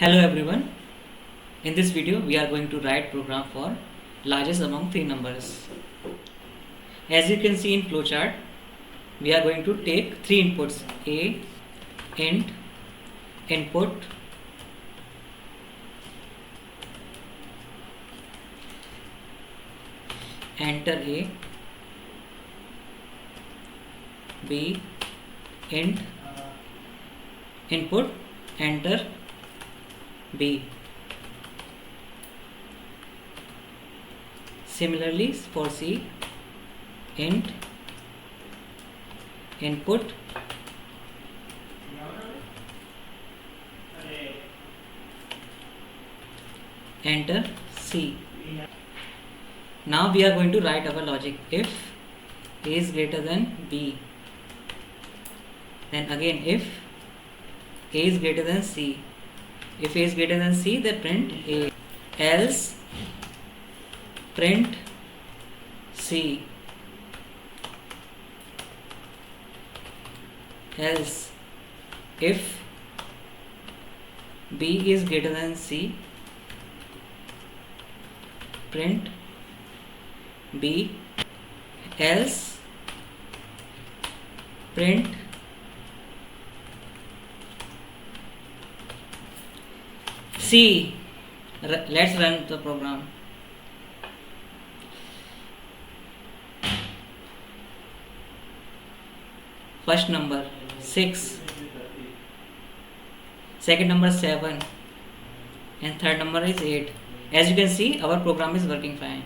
Hello everyone. In this video we are going to write program for largest among three numbers. As you can see in flowchart, we are going to take three inputs: a, int, input, enter a, b, int, input, enter b. Similarly for C, int, input, enter C. Now we are going to write our logic. If A is greater than B, then again if A is greater than C. If A is greater than C, then print A. Else print C. Else if B is greater than C, print B. Else print C. Let's run the program. First number 6, second number 7, and third number is 8. As you can see, our program is working fine.